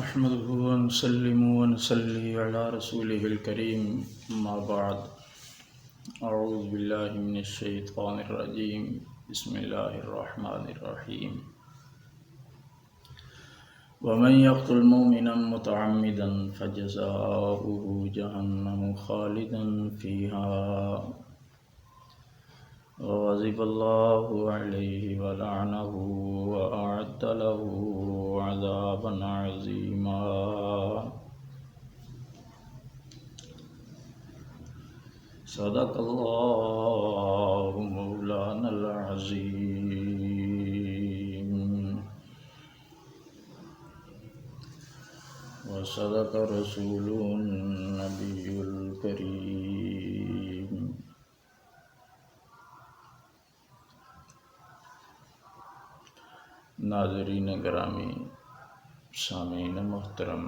احمدہ ونسلم ونصلی علی رسولہ الکریم اما بعد اعوذ باللہ من الشیطان الرجیم بسم اللہ الرحمن الرحیم ومن يقتل مؤمنا متعمدا فجزاؤه جہنم خالدا فیہا وغضب اللہ علیہ ولعنہ وأعد له عذابا عظیما۔ صدق اللہ مولانا العظیم وصدق رسول النبی الکریم۔ ناظرین گرامی، سامعین محترم،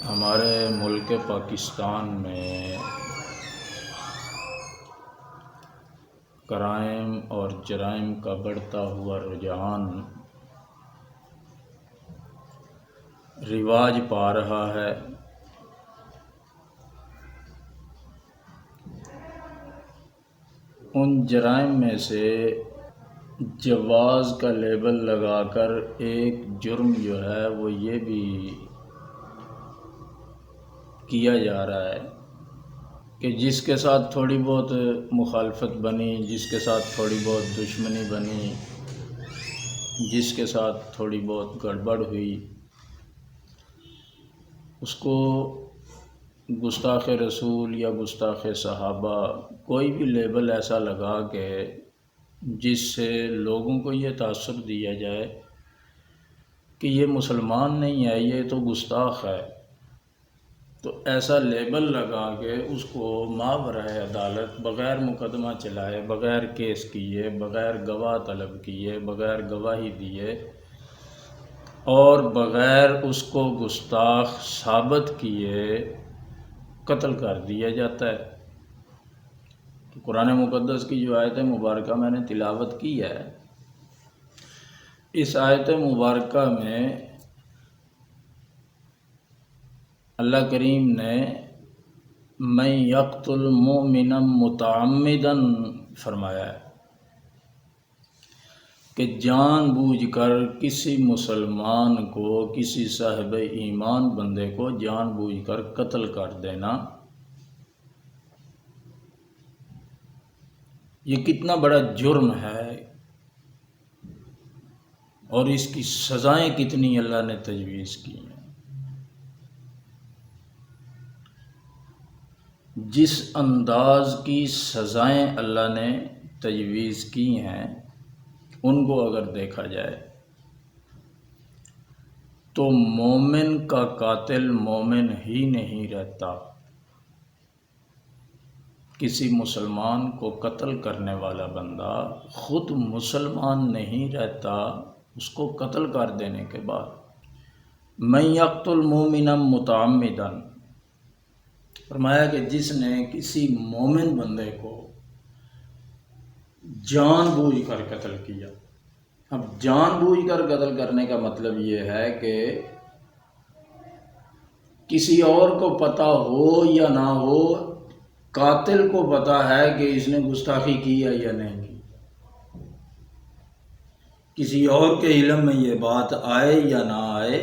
ہمارے ملک پاکستان میں کرائم اور جرائم کا بڑھتا ہوا رجحان رواج پا رہا ہے۔ ان جرائم میں سے جواز کا لیبل لگا کر ایک جرم جو ہے وہ یہ بھی کیا جا رہا ہے کہ جس کے ساتھ تھوڑی بہت مخالفت بنی، جس کے ساتھ تھوڑی بہت دشمنی بنی، جس کے ساتھ تھوڑی بہت گڑبڑ ہوئی، اس کو گستاخ رسول یا گستاخ صحابہ کوئی بھی لیبل ایسا لگا کے جس سے لوگوں کو یہ تاثر دیا جائے کہ یہ مسلمان نہیں ہے، یہ تو گستاخ ہے، تو ایسا لیبل لگا کے اس کو ماورائے عدالت بغیر مقدمہ چلائے، بغیر کیس کیے، بغیر گواہ طلب کیے، بغیر گواہی دیے اور بغیر اس کو گستاخ ثابت کیے قتل کر دیا جاتا ہے۔ قرآن مقدس کی جو آیت مبارکہ میں نے تلاوت کی ہے، اس آیت مبارکہ میں اللہ کریم نے من یقتل مؤمنا متعمدا فرمایا ہے کہ جان بوجھ کر کسی مسلمان کو، کسی صاحب ایمان بندے کو جان بوجھ کر قتل کر دینا، یہ کتنا بڑا جرم ہے اور اس کی سزائیں کتنی اللہ نے تجویز کی ہیں۔ جس انداز کی سزائیں اللہ نے تجویز کی ہیں ان کو اگر دیکھا جائے تو مومن کا قاتل مومن ہی نہیں رہتا، کسی مسلمان کو قتل کرنے والا بندہ خود مسلمان نہیں رہتا اس کو قتل کر دینے کے بعد۔ من یقتل مؤمنا متعمدا فرمایا کہ جس نے کسی مومن بندے کو جان بوجھ کر قتل کیا۔ اب جان بوجھ کر قتل کرنے کا مطلب یہ ہے کہ کسی اور کو پتہ ہو یا نہ ہو، قاتل کو پتہ ہے کہ اس نے گستاخی کی ہے یا نہیں کی، کسی اور کے علم میں یہ بات آئے یا نہ آئے،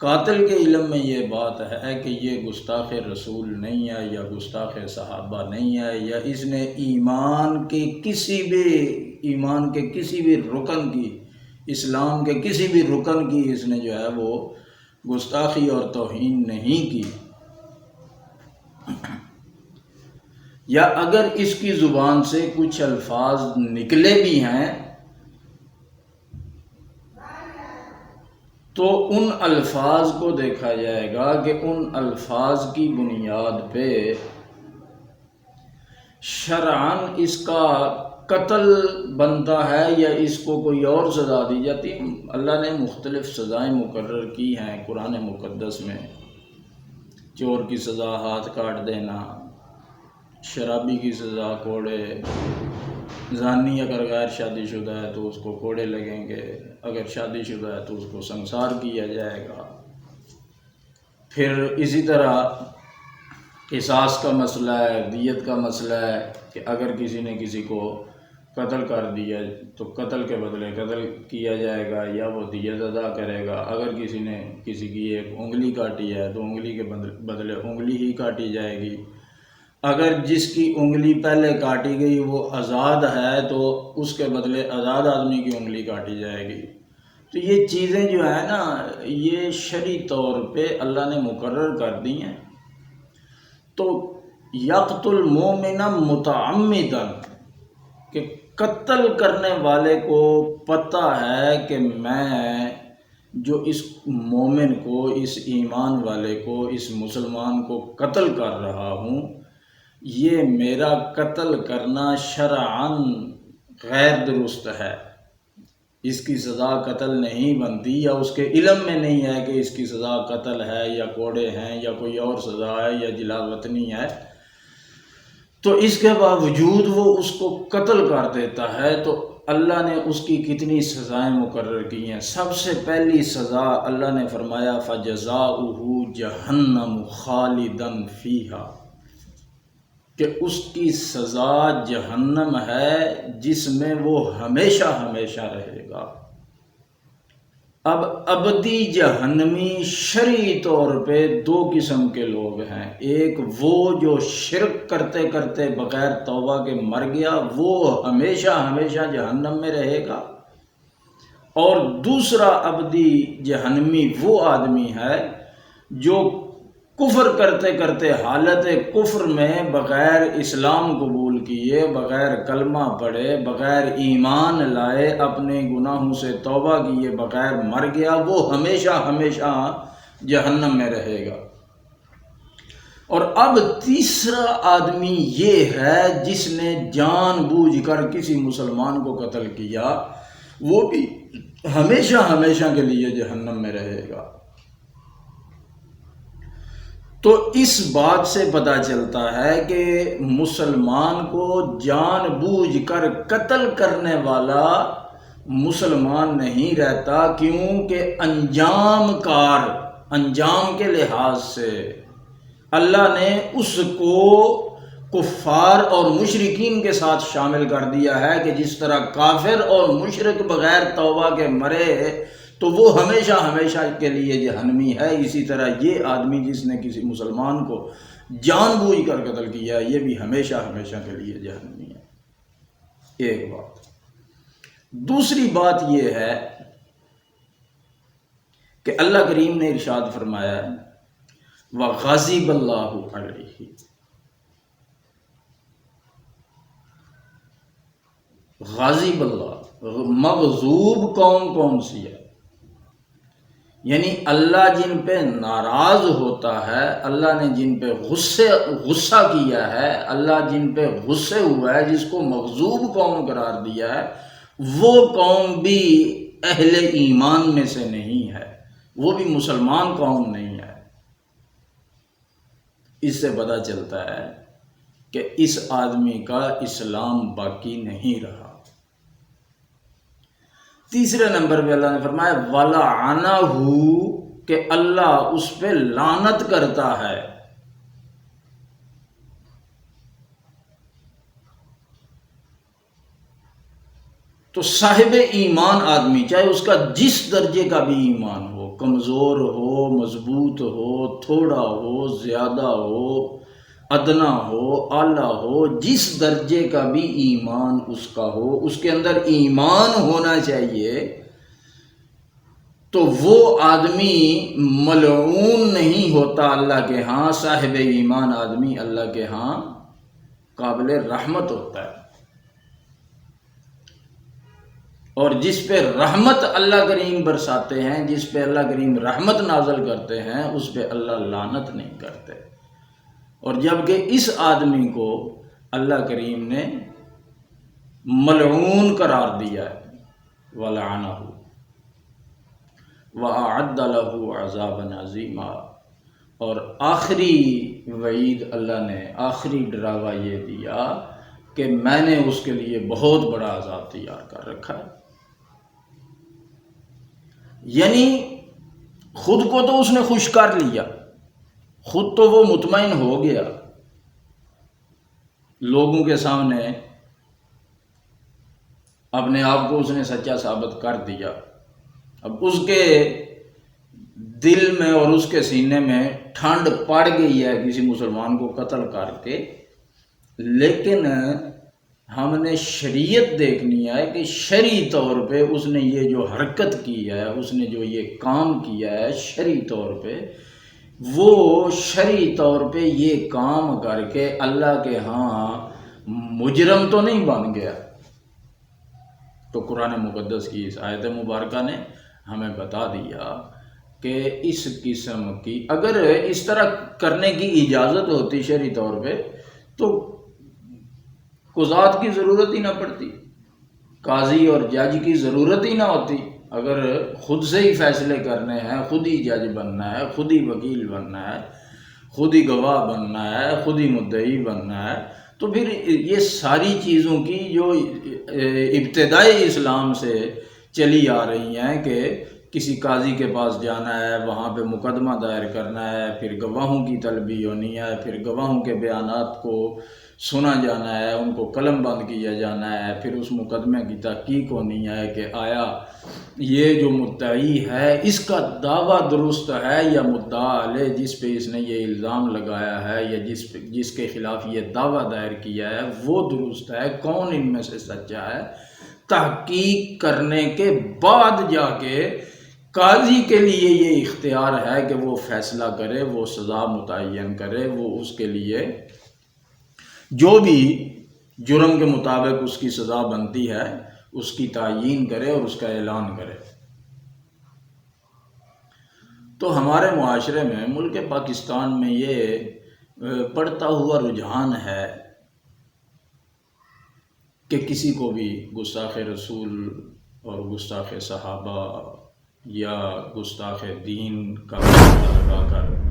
قاتل کے علم میں یہ بات ہے کہ یہ گستاخ رسول نہیں ہے یا گستاخ صحابہ نہیں ہے، یا اس نے ایمان کے کسی بھی رکن کی، اسلام کے کسی بھی رکن کی اس نے جو ہے وہ گستاخی اور توہین نہیں کی، یا اگر اس کی زبان سے کچھ الفاظ نکلے بھی ہیں تو ان الفاظ کو دیکھا جائے گا کہ ان الفاظ کی بنیاد پہ شرعاً اس کا قتل بنتا ہے یا اس کو کوئی اور سزا دی جاتی۔ اللہ نے مختلف سزائیں مقرر کی ہیں قرآن مقدس میں، چور کی سزا ہاتھ کاٹ دینا، شرابی کی سزا کوڑے، زانی اگر غیر شادی شدہ ہے تو اس کو کوڑے لگیں گے، اگر شادی شدہ ہے تو اس کو سنسار کیا جائے گا۔ پھر اسی طرح قصاص کا مسئلہ ہے، دیت کا مسئلہ ہے کہ اگر کسی نے کسی کو قتل کر دیا تو قتل کے بدلے قتل کیا جائے گا یا وہ دیت ادا کرے گا۔ اگر کسی نے کسی کی ایک انگلی کاٹی ہے تو انگلی کے بدلے انگلی ہی کاٹی جائے گی۔ اگر جس کی انگلی پہلے کاٹی گئی وہ آزاد ہے تو اس کے بدلے آزاد آدمی کی انگلی کاٹی جائے گی۔ تو یہ چیزیں جو ہیں نا، یہ شرعی طور پہ اللہ نے مقرر کر دی ہیں۔ تو یقتل المؤمن متعمدا، کہ قتل کرنے والے کو پتہ ہے کہ میں جو اس مومن کو، اس ایمان والے کو، اس مسلمان کو قتل کر رہا ہوں، یہ میرا قتل کرنا شرعاً غیر درست ہے، اس کی سزا قتل نہیں بنتی، یا اس کے علم میں نہیں ہے کہ اس کی سزا قتل ہے یا کوڑے ہیں یا کوئی اور سزا ہے یا جلا وطنی ہے، تو اس کے باوجود وہ اس کو قتل کر دیتا ہے۔ تو اللہ نے اس کی کتنی سزائیں مقرر کی ہیں۔ سب سے پہلی سزا اللہ نے فرمایا فَجَزَاؤُهُ جَهَنَّمُ خَالِدًا فِيهَا، کہ اس کی سزا جہنم ہے جس میں وہ ہمیشہ ہمیشہ رہے گا۔ اب ابدی جہنمی شرعی طور پہ دو قسم کے لوگ ہیں، ایک وہ جو شرک کرتے کرتے بغیر توبہ کے مر گیا، وہ ہمیشہ ہمیشہ جہنم میں رہے گا، اور دوسرا ابدی جہنمی وہ آدمی ہے جو کفر کرتے کرتے حالت کفر میں بغیر اسلام قبول کیے، بغیر کلمہ پڑھے، بغیر ایمان لائے، اپنے گناہوں سے توبہ کیے بغیر مر گیا، وہ ہمیشہ ہمیشہ جہنم میں رہے گا۔ اور اب تیسرا آدمی یہ ہے جس نے جان بوجھ کر کسی مسلمان کو قتل کیا، وہ بھی ہمیشہ ہمیشہ کے لیے جہنم میں رہے گا۔ تو اس بات سے پتہ چلتا ہے کہ مسلمان کو جان بوجھ کر قتل کرنے والا مسلمان نہیں رہتا، کیونکہ انجام کے لحاظ سے اللہ نے اس کو کفار اور مشرکین کے ساتھ شامل کر دیا ہے کہ جس طرح کافر اور مشرک بغیر توبہ کے مرے تو وہ ہمیشہ ہمیشہ کے لیے جہنمی ہے، اسی طرح یہ آدمی جس نے کسی مسلمان کو جان بوجھ کر قتل کیا یہ بھی ہمیشہ ہمیشہ کے لیے جہنمی ہے۔ ایک بات۔ دوسری بات یہ ہے کہ اللہ کریم نے ارشاد فرمایا ہے وَغَضِبَ اللَّهُ عَلَيْهِ، غاضب اللہ، مغضوب قوم کون سی ہے؟ یعنی اللہ جن پہ ناراض ہوتا ہے، اللہ نے جن پہ غصہ کیا ہے، اللہ جن پہ غصے ہوا ہے، جس کو مغضوب قوم قرار دیا ہے، وہ قوم بھی اہل ایمان میں سے نہیں ہے، وہ بھی مسلمان قوم نہیں ہے۔ اس سے پتہ چلتا ہے کہ اس آدمی کا اسلام باقی نہیں رہا۔ تیسرے نمبر پہ اللہ نے فرمایا وَلَعَنَهُ، کہ اللہ اس پہ لعنت کرتا ہے۔ تو صاحب ایمان آدمی، چاہے اس کا جس درجے کا بھی ایمان ہو، کمزور ہو، مضبوط ہو، تھوڑا ہو، زیادہ ہو، ادنا ہو، اعلیٰ ہو، جس درجے کا بھی ایمان اس کا ہو، اس کے اندر ایمان ہونا چاہیے، تو وہ آدمی ملعون نہیں ہوتا اللہ کے ہاں، صاحب ایمان آدمی اللہ کے ہاں قابل رحمت ہوتا ہے۔ اور جس پہ رحمت اللہ کریم برساتے ہیں، جس پہ اللہ کریم رحمت نازل کرتے ہیں، اس پہ اللہ لعنت نہیں کرتے۔ اور جبکہ اس آدمی کو اللہ کریم نے ملعون قرار دیا ہے، وَلَعَنَهُ وَأَعَدَّ لَهُ عَذَابًا عَظِيمًا، اور آخری وعید اللہ نے، آخری ڈراوا یہ دیا کہ میں نے اس کے لیے بہت بڑا عذاب تیار کر رکھا ہے۔ یعنی خود کو تو اس نے خوش کر لیا، خود تو وہ مطمئن ہو گیا، لوگوں کے سامنے اپنے آپ کو اس نے سچا ثابت کر دیا۔ اب اس کے دل میں اور اس کے سینے میں ٹھنڈ پڑ گئی ہے کسی مسلمان کو قتل کر کے، لیکن ہم نے شریعت دیکھنی ہے کہ شرعی طور پہ اس نے یہ جو حرکت کی ہے، اس نے جو یہ کام کیا ہے شرعی طور پہ، وہ شرعی طور پہ یہ کام کر کے اللہ کے ہاں مجرم تو نہیں بن گیا۔ تو قرآن مقدس کی اس آیت مبارکہ نے ہمیں بتا دیا کہ اس قسم کی اگر اس طرح کرنے کی اجازت ہوتی شرعی طور پہ تو قضات کی ضرورت ہی نہ پڑتی، قاضی اور جج کی ضرورت ہی نہ ہوتی۔ اگر خود سے ہی فیصلے کرنے ہیں، خود ہی جج بننا ہے، خود ہی وکیل بننا ہے، خود ہی گواہ بننا ہے، خود ہی مدعی بننا ہے، تو پھر یہ ساری چیزوں کی جو ابتدائی اسلام سے چلی آ رہی ہیں کہ کسی قاضی کے پاس جانا ہے، وہاں پہ مقدمہ دائر کرنا ہے، پھر گواہوں کی طلبی ہونی ہے، پھر گواہوں کے بیانات کو سنا جانا ہے، ان کو قلم بند کیا جانا ہے، پھر اس مقدمے کی تحقیق ہونی ہے کہ آیا یہ جو مدعی ہے اس کا دعویٰ درست ہے یا مدعا علیہ جس پہ اس نے یہ الزام لگایا ہے یا جس کے خلاف یہ دعویٰ دائر کیا ہے وہ درست ہے، کون ان میں سے سچا ہے۔ تحقیق کرنے کے بعد جا کے قاضی کے لیے یہ اختیار ہے کہ وہ فیصلہ کرے، وہ سزا متعین کرے، وہ اس کے لیے جو بھی جرم کے مطابق اس کی سزا بنتی ہے اس کی تعیین کرے اور اس کا اعلان کرے۔ تو ہمارے معاشرے میں، ملک پاکستان میں یہ بڑھتا ہوا رجحان ہے کہ کسی کو بھی گستاخ رسول اور گستاخ صحابہ یا گستاخ دین کا لگا کر